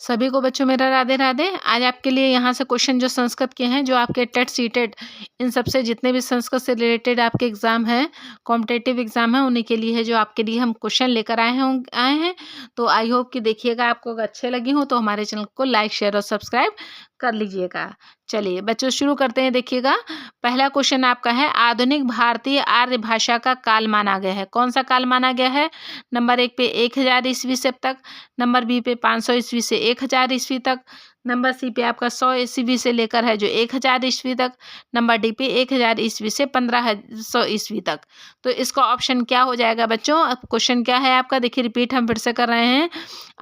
सभी को बच्चों मेरा राधे राधे। आज आपके लिए यहाँ से क्वेश्चन जो संस्कृत के हैं, जो आपके टेट सीटेट इन सबसे जितने भी संस्कृत से रिलेटेड आपके एग्जाम हैं, कॉम्पिटेटिव एग्जाम हैं, उन्हीं के लिए है जो आपके लिए हम क्वेश्चन लेकर आए हैं। तो आई होप कि देखिएगा, आपको अगर अच्छे लगे हों तो हमारे चैनल को लाइक शेयर और सब्सक्राइब कर लीजिएगा। चलिए बच्चों शुरू करते हैं। देखिएगा, पहला क्वेश्चन आपका है, आधुनिक भारतीय आर्य भाषा का काल माना गया है। कौन सा काल माना गया है? नंबर 1 पे 1000 ईस्वी से अब तक, नंबर बी पे 500 ईस्वी से 1000 ईस्वी तक, नंबर सी पे आपका 100 ईस्वी से लेकर है जो 1000 ईस्वी तक, नंबर डी पे 1000 ईस्वी से 1500 ईस्वी तक। तो इसका ऑप्शन क्या हो जाएगा बच्चों? अब क्वेश्चन क्या है आपका, देखिए रिपीट हम फिर से कर रहे हैं,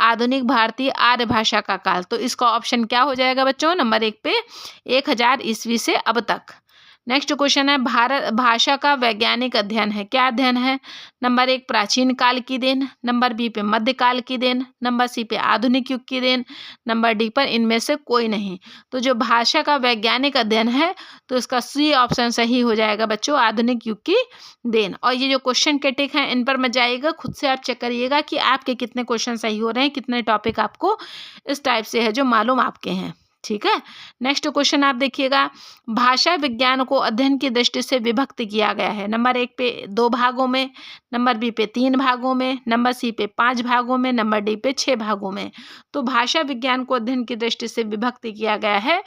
आधुनिक भारतीय आर्य भाषा का काल। तो इसका ऑप्शन क्या हो जाएगा बच्चों? नंबर 1 पे 1000 ईस्वी से अब तक। नेक्स्ट क्वेश्चन है, भारत भाषा का वैज्ञानिक अध्ययन है। क्या अध्ययन है? नंबर 1 प्राचीन काल की देन, नंबर बी पे मध्यकाल की देन, नंबर सी पे आधुनिक युग की देन, नंबर डी पर इनमें से कोई नहीं। तो जो भाषा का वैज्ञानिक अध्ययन है, तो इसका सी ऑप्शन सही हो जाएगा बच्चों, आधुनिक युग की देन। और ये जो क्वेश्चन के टिक हैं, इन पर मत जाइएगा, खुद से आप चेक करिएगा कि आपके कितने क्वेश्चन सही हो रहे हैं, कितने टॉपिक आपको इस टाइप से है जो मालूम आपके हैं। ठीक है। नेक्स्ट क्वेश्चन आप देखिएगा, भाषा विज्ञान को अध्ययन की दृष्टि से विभक्त किया गया है। नंबर 1 पे 2 भागों में, नंबर बी पे 3 भागों में, नंबर सी पे 5 भागों में, नंबर डी पे 6 भागों में। तो भाषा विज्ञान को अध्ययन की दृष्टि से विभक्त किया गया है,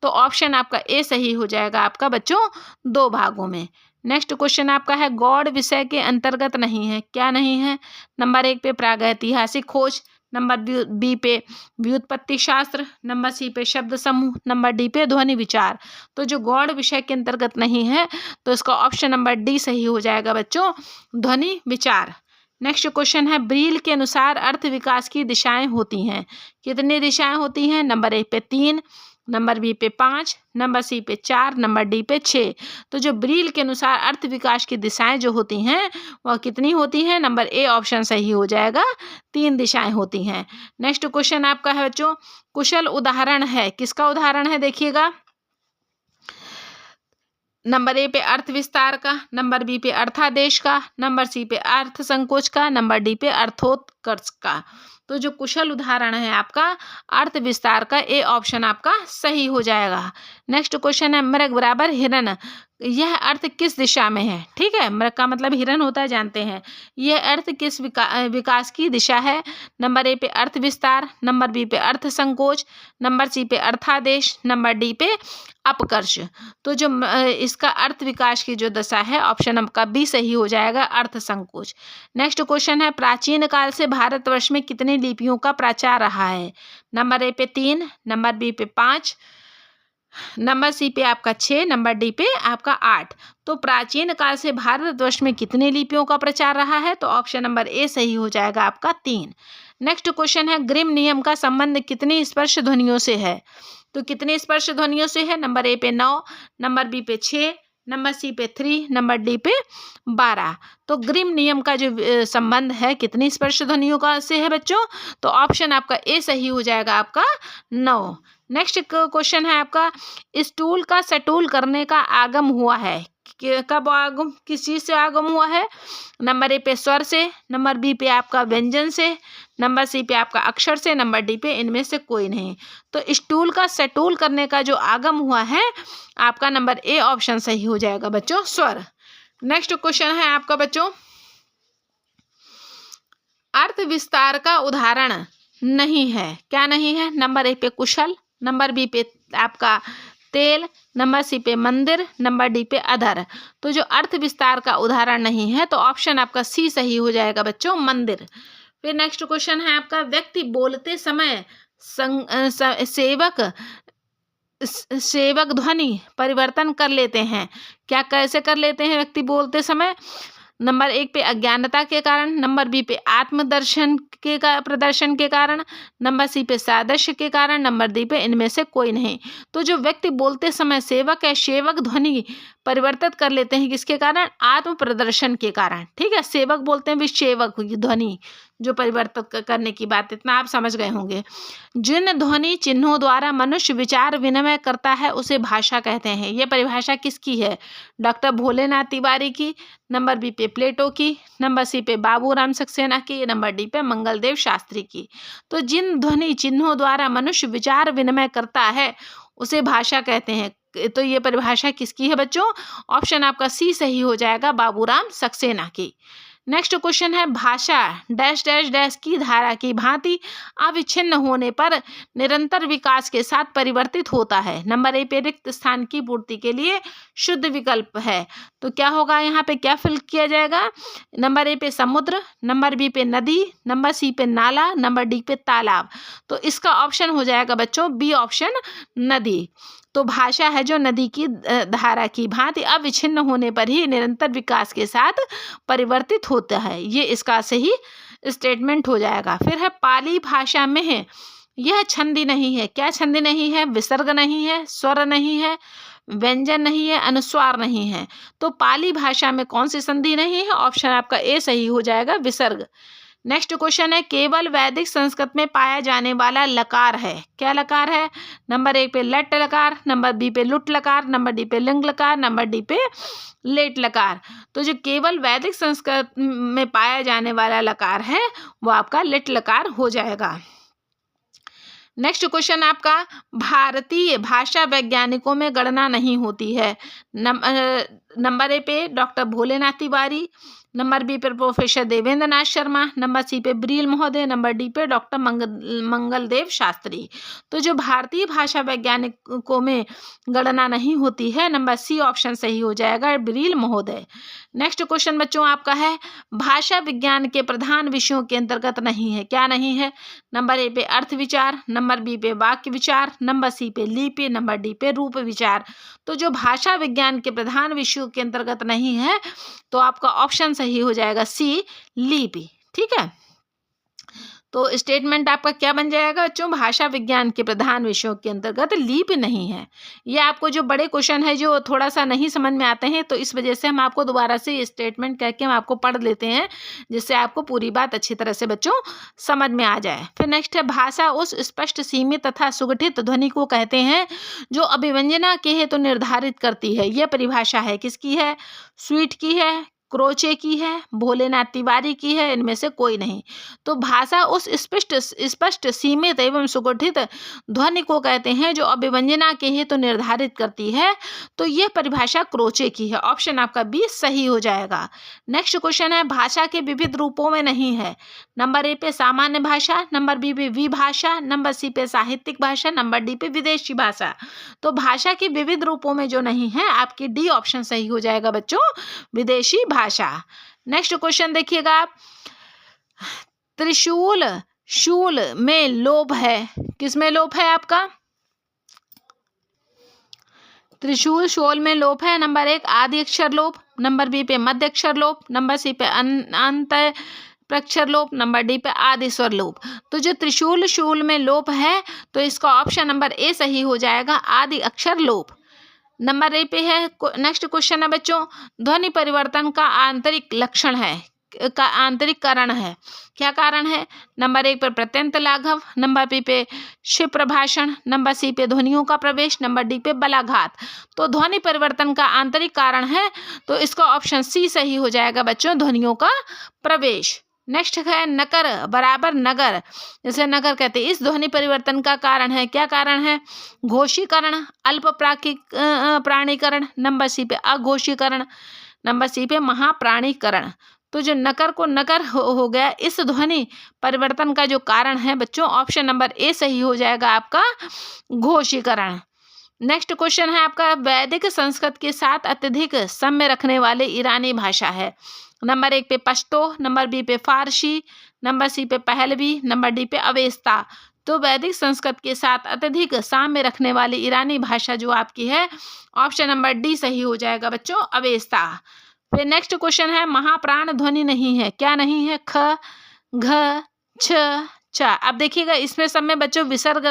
तो ऑप्शन आपका ए सही हो जाएगा आपका बच्चों, 2 भागों में। नेक्स्ट क्वेश्चन आपका है, गौड़ विषय के अंतर्गत नहीं है। क्या नहीं है? नंबर 1 पे प्रागैतिहासिक खोज, नंबर बी पे व्युत्पत्ति शास्त्र, नंबर सी पे शब्द समूह, नंबर डी पे ध्वनि विचार। तो जो गौड़ विषय के अंतर्गत नहीं है, तो इसका ऑप्शन नंबर डी सही हो जाएगा बच्चों, ध्वनि विचार। नेक्स्ट क्वेश्चन है, ब्रील के अनुसार अर्थ विकास की दिशाएं होती हैं। कितनी दिशाएं होती हैं? नंबर 1 पे 3, नंबर बी पे 5, नंबर सी पे 4, नंबर डी पे 6। तो जो ब्रील के अनुसार अर्थ विकास की दिशाएं जो होती हैं, वह कितनी होती हैं? नंबर ए ऑप्शन सही हो जाएगा, 3 दिशाएं होती हैं। नेक्स्ट क्वेश्चन आपका है बच्चों, कुशल उदाहरण है। किसका उदाहरण है? देखिएगा, नंबर ए पे अर्थ विस्तार का, नंबर बी पे अर्थादेश का, नंबर सी पे अर्थ संकोच का, नंबर डी पे अर्थोत्कर्ष का। तो जो कुशल उदाहरण है आपका अर्थ विस्तार का, ए ऑप्शन आपका सही हो जाएगा। नेक्स्ट क्वेश्चन है, मृग बराबर हिरन, यह अर्थ किस दिशा में है? ठीक है, मृग का मतलब हिरन होता है, जानते हैं। यह अर्थ किस विकास की दिशा है? नंबर ए पे अर्थ विस्तार, नंबर बी पे अर्थ संकोच, नंबर सी पे अर्थादेश, नंबर डी पे अपकर्ष। तो जो इसका अर्थ विकास की जो दशा है, ऑप्शन आपका बी सही हो जाएगा, अर्थ संकोच। नेक्स्ट क्वेश्चन है, प्राचीन काल से भारतवर्ष में कितनी लिपियों का प्रचार रहा है? नंबर ए पे 3, नंबर बी पे 5, नंबर सी पे आपका 6, नंबर डी पे आपका 8। तो प्राचीन काल से भारतवर्ष में कितनी लिपियों का प्रचार रहा है? तो ऑप्शन नंबर ए सही हो जाएगा आपका 3। नेक्स्ट क्वेश्चन है, ग्रिम नियम का संबंध कितनी स्पर्श ध्वनियों से है? तो कितनी स्पर्श ध्वनियों से है? नंबर ए पे 9, नंबर बी पे 6, नंबर सी पे 3, नंबर डी पे 12। तो ग्रिम नियम का जो संबंध है कितनी स्पर्श ध्वनियों का से है बच्चों? तो ऑप्शन आपका ए सही हो जाएगा आपका 9। नेक्स्ट क्वेश्चन है आपका, स्टूल का सटूल करने का आगम हुआ है। कब आगम, किस चीज से आगम हुआ है? नंबर ए पे स्वर से, नंबर बी पे आपका व्यंजन से, नंबर सी पे आपका अक्षर से, नंबर डी पे इनमें से कोई नहीं। तो स्टूल का सटूल करने का जो आगम हुआ है आपका, नंबर ए ऑप्शन सही हो जाएगा बच्चों, स्वर। नेक्स्ट क्वेश्चन है आपका बच्चों, अर्थ विस्तार का उदाहरण नहीं है। क्या नहीं है? नंबर ए पे कुशल, नंबर बी पे आपका तेल, नंबर सी पे मंदिर, नंबर डी पे अधर। तो जो अर्थ विस्तार का उदाहरण नहीं है, तो ऑप्शन आपका सी सही हो जाएगा बच्चों, मंदिर। फिर नेक्स्ट क्वेश्चन है आपका, व्यक्ति बोलते समय सेवक ध्वनि परिवर्तन कर लेते हैं। क्या, कैसे कर लेते हैं व्यक्ति बोलते समय? नंबर 1 पे अज्ञानता के कारण, नंबर बी पे आत्मदर्शन के प्रदर्शन के कारण, नंबर सी पे सादृश्य के कारण, नंबर डी पे इनमें से कोई नहीं। तो जो व्यक्ति बोलते समय सेवक है, सेवक ध्वनि परिवर्तित कर लेते हैं, किसके कारण? आत्म प्रदर्शन के कारण। ठीक है, सेवक बोलते हैं भी सेवक ध्वनि, जो परिवर्तित करने की बात, इतना आप समझ गए होंगे। जिन ध्वनि चिन्हों द्वारा मनुष्य विचार विनिमय करता है उसे भाषा कहते हैं। ये परिभाषा किसकी है? डॉक्टर भोलेनाथ तिवारी की, नंबर बी पे प्लेटो की, नंबर सी पे बाबूराम सक्सेना की, नंबर डी पे मंगलदेव शास्त्री की। तो जिन ध्वनि चिन्हों द्वारा मनुष्य विचार विनिमय करता है उसे भाषा कहते हैं। तो ये परिभाषा किसकी है बच्चों? ऑप्शन आपका सी सही हो जाएगा, बाबूराम सक्सेना की। नेक्स्ट क्वेश्चन है, भाषा डैश डैश डैश की धारा की भांति अविच्छिन्न होने पर निरंतर विकास के साथ परिवर्तित होता है। नंबर ए पे रिक्त स्थान की पूर्ति के लिए शुद्ध विकल्प है, तो क्या होगा यहाँ पे, क्या फिल किया जाएगा? नंबर ए पे समुद्र, नंबर बी पे नदी, नंबर सी पे नाला, नंबर डी पे तालाब। तो इसका ऑप्शन हो जाएगा बच्चों बी ऑप्शन, नदी। तो भाषा है जो नदी की धारा की भांति अविच्छिन्न होने पर ही निरंतर विकास के साथ परिवर्तित होता है, ये इसका सही स्टेटमेंट हो जाएगा। फिर है पाली भाषा में है यह छंदी नहीं है। क्या छंदी नहीं है? विसर्ग नहीं है, स्वर नहीं है, व्यंजन नहीं है, अनुस्वार नहीं है। तो पाली भाषा में कौन सी संधि नहीं है? ऑप्शन आपका ए सही हो जाएगा, विसर्ग। नेक्स्ट क्वेश्चन है, केवल वैदिक संस्कृत में पाया जाने वाला लकार है। क्या लकार है? नंबर ए पे लट लकार, नंबर बी पे लुट लकार, नंबर डी पे लिंग लकार, नंबर डी पे लेट लकार। तो जो केवल वैदिक संस्कृत में पाया जाने वाला लकार है वो आपका लिट लकार हो जाएगा। नेक्स्ट क्वेश्चन आपका, भारतीय भाषा वैज्ञानिकों में गणना नहीं होती है। नंबर ए पे doctor Bholenath Tiwari, number B पे professor Devendra Nath Sharma, number C पे ब्रील महोदय, नंबर डी पे डॉक्टर मंगलदेव शास्त्री। तो जो भारतीय भाषा वैज्ञानिकों में गणना नहीं होती है, नंबर सी ऑप्शन सही हो जाएगा, ब्रील महोदय। नेक्स्ट क्वेश्चन बच्चों आपका है, भाषा विज्ञान के प्रधान विषयों के अंतर्गत नहीं है। क्या नहीं है? नंबर ए पे अर्थ विचार, नंबर बी पे वाक्य विचार, नंबर सी पे लिपि, नंबर डी पे रूप विचार। तो जो भाषा विज्ञान के प्रधान विषयों के अंतर्गत नहीं है तो आपका ऑप्शन सही हो जाएगा सी, लिपि। ठीक है, तो स्टेटमेंट आपका क्या बन जाएगा बच्चों? भाषा विज्ञान के प्रधान विषयों के अंतर्गत लिपि नहीं है। ये आपको जो बड़े क्वेश्चन है जो थोड़ा सा नहीं समझ में आते हैं, तो इस वजह से हम आपको दोबारा से स्टेटमेंट कह के हम आपको पढ़ लेते हैं, जिससे आपको पूरी बात अच्छी तरह से बच्चों समझ में आ जाए। फिर नेक्स्ट है, भाषा उस स्पष्ट, सीमित तथा सुगठित ध्वनि को कहते हैं जो अभिव्यंजना के हेतु निर्धारित करती है। यह परिभाषा है किसकी है? स्वीट की है, क्रोचे की है, भोलेनाथ तिवारी की है, इनमें से कोई नहीं। तो भाषा उस स्पष्ट सीमित एवं सुगठित ध्वनि को कहते हैं जो अभिव्यंजना के हेतु निर्धारित करती है। तो यह परिभाषा क्रोचे की है, ऑप्शन आपका बी सही हो जाएगा। नेक्स्ट क्वेश्चन है, भाषा के विविध रूपों में नहीं है। नंबर ए पे सामान्य भाषा, नंबर बी पे विभाषा, नंबर सी पे साहित्यिक भाषा, नंबर डी पे विदेशी भाषा। तो भाषा के विविध रूपों में जो नहीं है, आपकी डी ऑप्शन सही हो जाएगा बच्चों, विदेशी भाषा। नेक्स्ट क्वेश्चन देखिएगा आप, त्रिशूल शूल में लोभ है। किसमें लोभ है आपका? त्रिशूल शूल में लोभ है। नंबर एक आदि अक्षर लोभ, नंबर बी पे मध्य अक्षर लोभ, नंबर सी पे अंत प्रक्षर लोभ, नंबर डी पे आदि स्वर लोभ। तो जो त्रिशूल शूल में लोभ है तो इसका ऑप्शन नंबर ए सही हो जाएगा, आदि अक्षर लोभ। नंबर ए पे है। नेक्स्ट क्वेश्चन है बच्चों, ध्वनि परिवर्तन का आंतरिक लक्षण है, का आंतरिक कारण है। क्या कारण है? नंबर एक पर प्रत्यंत लाघव, नंबर बी पे शिव प्रभाषण, नंबर सी पे ध्वनियों का प्रवेश, नंबर डी पे बलाघात। तो ध्वनि परिवर्तन का आंतरिक कारण है, तो इसका ऑप्शन सी सही हो जाएगा बच्चों, ध्वनियों का प्रवेश। नेक्स्ट है, नकर बराबर नगर, जैसे नगर कहते हैं, इस ध्वनि परिवर्तन का कारण है। क्या कारण है? घोषीकरण, अल्प प्राणीकरण, नंबर सी पे अघोषीकरण, नंबर सी पे महाप्राणीकरण। तो जो नकर को नगर हो गया, इस ध्वनि परिवर्तन का जो कारण है बच्चों, ऑप्शन नंबर ए सही हो जाएगा आपका, घोषीकरण। नेक्स्ट क्वेश्चन है आपका, वैदिक संस्कृत के साथ अत्यधिक साम्य रखने वाले ईरानी भाषा है। नंबर एक पे पश्तो, नंबर बी पे फारसी, नंबर सी पे पहलवी, नंबर डी पे अवेस्ता। तो वैदिक संस्कृत के साथ अत्यधिक साम्य रखने वाली ईरानी भाषा जो आपकी है, ऑप्शन नंबर डी सही हो जाएगा बच्चों, अवेस्ता। फिर नेक्स्ट क्वेश्चन है, महाप्राण ध्वनि नहीं है। क्या नहीं है? ख, घ, छ, च। अब देखिएगा इसमें सब में बच्चों विसर्ग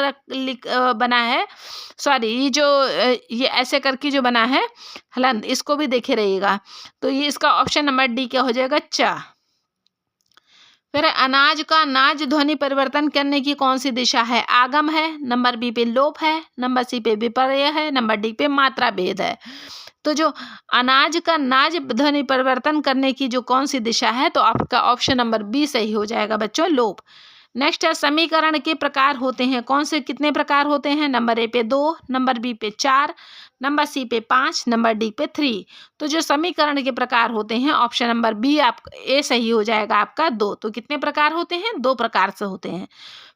बना है, सॉरी ये ऐसे करके जो बना है हलंत, इसको भी देखे रहिएगा। तो ये इसका ऑप्शन नंबर डी क्या हो जाएगा, च। फिर अनाज का नाज ध्वनि परिवर्तन करने की कौन सी दिशा है? आगम है, नंबर बी पे लोप है, नंबर सी पे विपर्य है, नंबर डी पे मात्रा भेद है। तो जो अनाज का नाज ध्वनि परिवर्तन करने की जो कौन सी दिशा है, तो आपका ऑप्शन नंबर बी सही हो जाएगा बच्चों, लोप। नेक्स्ट है समीकरण के प्रकार होते हैं, कौन से कितने प्रकार होते हैं? नंबर ए पे 2, नंबर बी पे 4, नंबर सी पे 5, नंबर डी पे 3। तो जो समीकरण के प्रकार होते हैं, ऑप्शन नंबर बी आप ए सही हो जाएगा आपका 2। तो कितने प्रकार होते हैं? 2 प्रकार से होते हैं।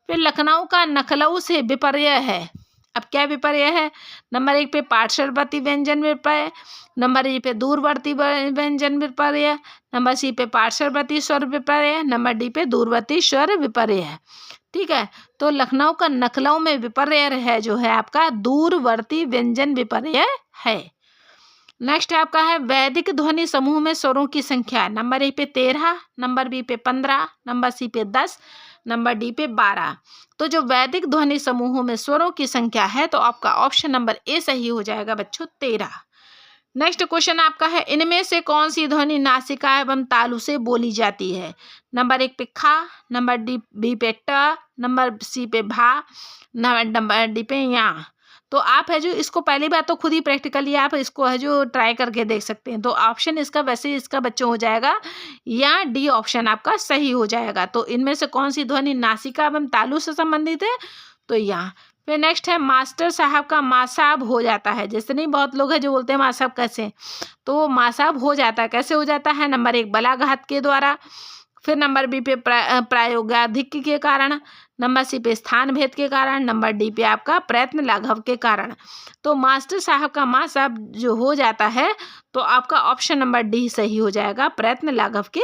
फिर लखनऊ का नखलऊ से विपर्य है। अब क्या विपर्य है? नंबर 1 पे पार्श्ववर्ती व्यंजन विपर्य, नंबर ए पे दूरवर्ती व्यंजन विपर्य, नंबर सी पे पार्श्ववर्ती स्वर विपर्य, नंबर डी पे दूरवर्ती स्वर विपर्य है। ठीक है, तो लखनऊ का नखलऊ में विपर्य है जो है आपका दूरवर्ती व्यंजन विपर्य है। नेक्स्ट आपका है वैदिक ध्वनि समूह में स्वरों की संख्या। नंबर ए पे 13, नंबर बी पे 15, नंबर सी पे 10, नंबर डी पे 12। तो जो वैदिक ध्वनि समूहों में स्वरों की संख्या है, तो आपका ऑप्शन नंबर ए सही हो जाएगा बच्चों, 13। नेक्स्ट क्वेश्चन आपका है इनमें से कौन सी ध्वनि नासिका एवं तालु से बोली जाती है? नंबर 1 पे खा, नंबर बी पे ट, नंबर सी पे भा, नंबर डी पे या। तो आप है जो इसको पहली बात तो खुद ही प्रैक्टिकली आप इसको है जो ट्राई करके देख सकते हैं। तो ऑप्शन इसका वैसे इसका बच्चों हो जाएगा या डी ऑप्शन आपका सही हो जाएगा। तो इनमें से कौन सी ध्वनि नासिका एवं तालु से संबंधित है? तो यहाँ। फिर नेक्स्ट है मास्टर साहब का मासाब हो जाता है। जैसे नहीं बहुत लोग हैं जो बोलते हैं मासाब कैसे, तो मासाब हो जाता है, कैसे हो जाता है? नंबर 1 बलाघात के द्वारा, फिर नंबर बी पे प्रायोगाधिक्य के कारण, नंबर सी पे स्थान भेद के कारण, नंबर डी पे आपका प्रयत्न लाघव के कारण। तो मास्टर साहब का माँ साहब जो हो जाता है, तो आपका ऑप्शन नंबर डी सही हो जाएगा, प्रयत्न लाघव के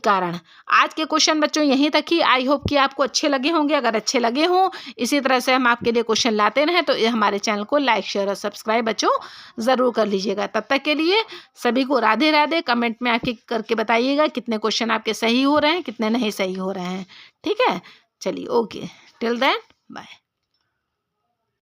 कारण। आज के क्वेश्चन बच्चों यहीं तक ही। आई होप कि आपको अच्छे लगे होंगे। अगर अच्छे लगे हों, इसी तरह से हम आपके लिए क्वेश्चन लाते रहें, तो ये हमारे चैनल को लाइक शेयर और सब्सक्राइब बच्चों ज़रूर कर लीजिएगा। तब तक के लिए सभी को राधे राधे। कमेंट में आके करके बताइएगा कितने क्वेश्चन आपके सही हो रहे हैं, कितने नहीं सही हो रहे हैं। ठीक है, चलिए, ओके, टिल देन बाय।